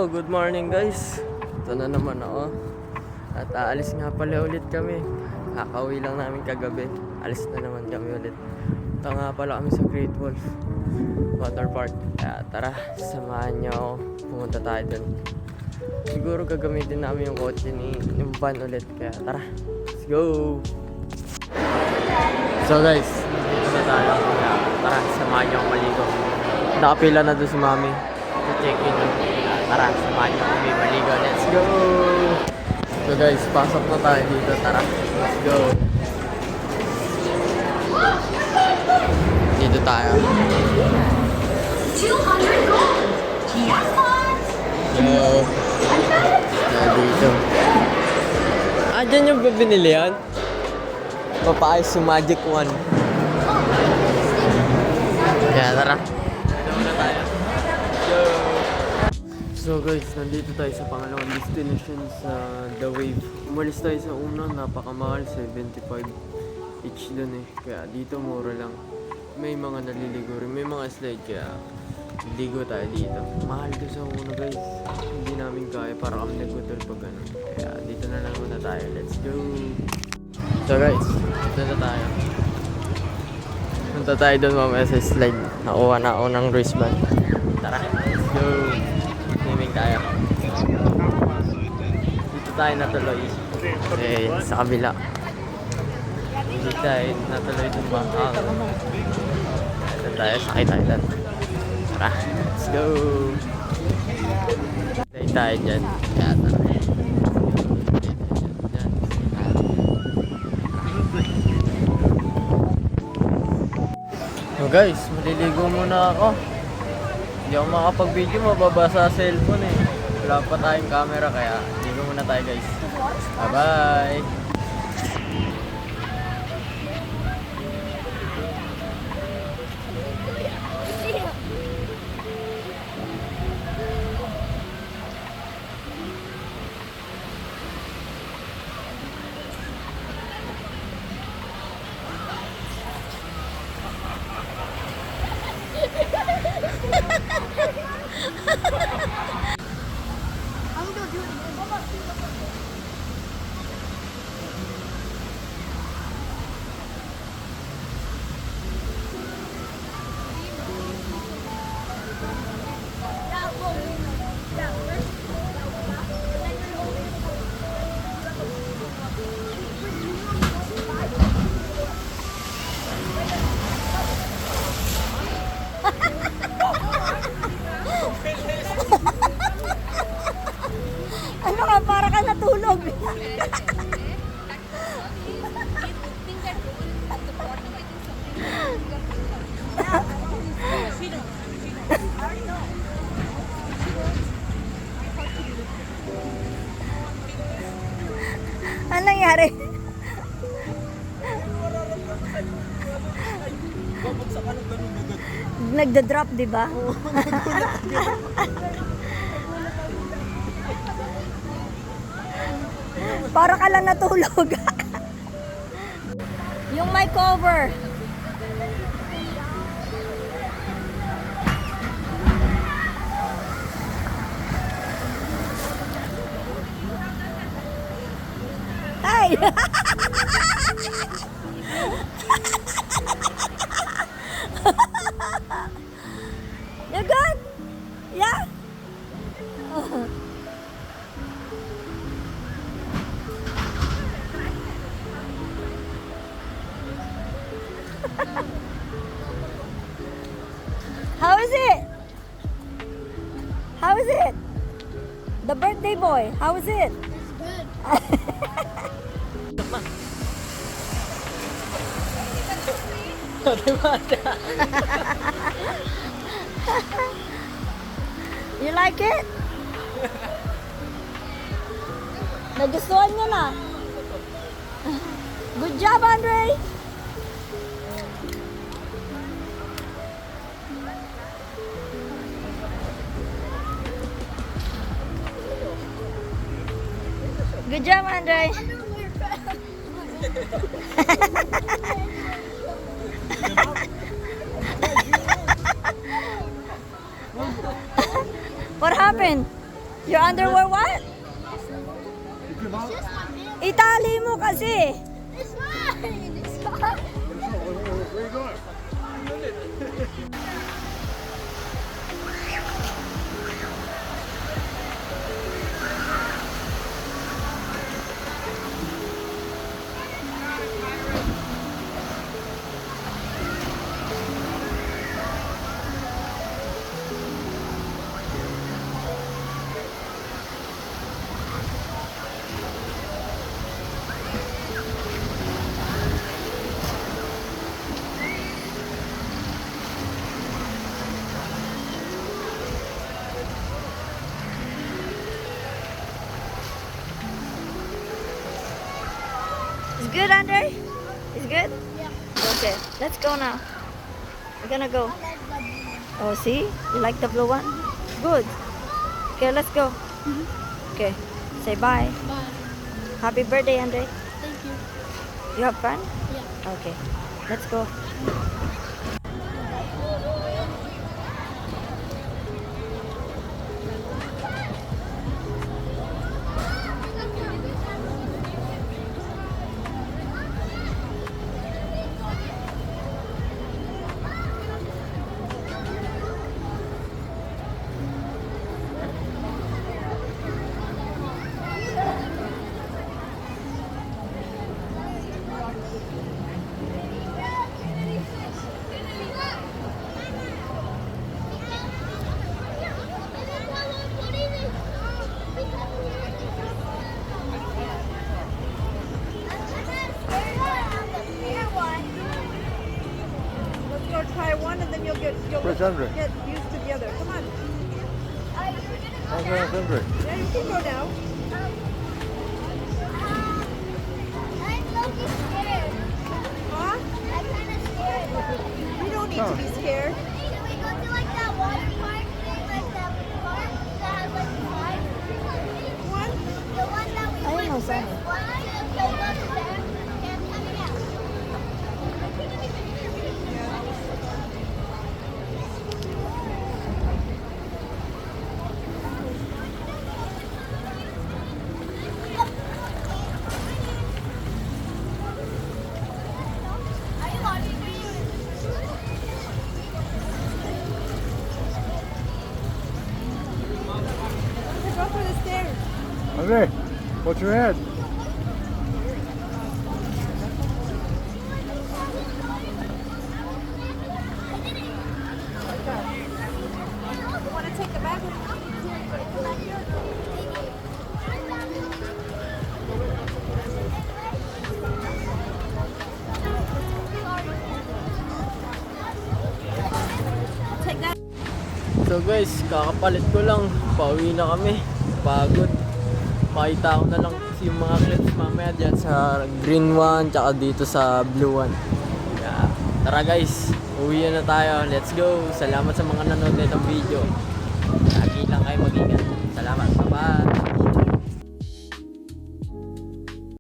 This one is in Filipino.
Hello, good morning guys. Ito na naman ako. At aalis nga pala ulit kami. Kakauwi lang namin kagabi. Alis na naman kami ulit. Ito nga pala kami sa Great Wolf Water Park. Kaya tara, samahan niyo ako. Pumunta tayo dun. Siguro gagamitin namin yung kotse yung van ulit. Kaya tara, let's go! So guys, dito na tayo. Kaya tara, samahan niyo ako maligo. Nakapila na doon si mami. Check-in. Tara, samahan niyo kami maligo. Let's go! So guys, pasok na tayo dito. Tara, let's go! Dito tayo. 200 gold! Yes, boss! Yo! Dito. Dyan yung binili yan? Papaayos yung Magic 1. Kaya tara. Dito muna tayo. Yo! So guys, nandito tayo sa pangalawang destination sa The Wave. Umalis tayo sa una, napakamahal, 75 each dun eh. Kaya dito mura lang. May mga naliligo rin, may mga slide kaya ligo tayo dito. Mahal to sa una guys. Hindi namin kaya para kami nag-hotel pag ganun. Kaya dito na lang muna tayo. Let's go! So guys, dito na tayo. Punta tayo dun mamaya sa slide. Nakuha na ako ng wristband. Tara, let's go! Swimming tayo. Dito tayo natuloy. Eh, sa kabila. Dito tayo natuloy itong bakal. Dito tayo, sakay tayo dyan. Tara, let's go! Stay tayo dyan. Kaya tara. So guys, maliligo muna ako. Hindi ako makapag-video, mababasa sa cellphone eh. Wala pa tayong camera kaya ligo muna tayo guys. Bye-bye! Ano ka, para ka natulog. Ano nangyari? Nagda-drop, di ba? Para ka lang natulog. Yung may cover. Hey! You good? Yeah? How is it? How is it? The birthday boy, how is it? You like it? Nagustuhan niya na. Good job, Andre. Good job, Andre. What happened? Your underwear what? Itali mo kasi. It's fine. It's fine. Where you going? It's good, Andre? It's good? Yeah. Okay, let's go now. We're gonna go. Oh, see? You like the blue one? Good. Okay, let's go. Okay, say bye. Bye. Happy birthday, Andre. Thank you. You have fun? Yeah. Okay, let's go. Let's go try one and then you'll Where's Andre? get used to the other. Come on. How's that, Andre? Yeah, you can go now. I'm looking scared. Huh? I'm kind of scared. You don't need to be scared. Can we go to like that water park thing, like that park that has like slides? One. The one that we I don't know, went Sammy. first. Why not just go up there and coming out? Are you watching me? Go for the stairs. Andre, what's your head? You want to take the bag? Take that. So guys, kakapalit ko lang. Pauwi na kami. Pagod. Makita ko na lang yung mga clips mamaya dyan sa green one tsaka dito sa blue one. Kaya, tara guys, uwi na tayo. Let's go. Salamat sa mga nanonood nitong video. Lagi lang kayo mag-ingat. Salamat. Bye-bye.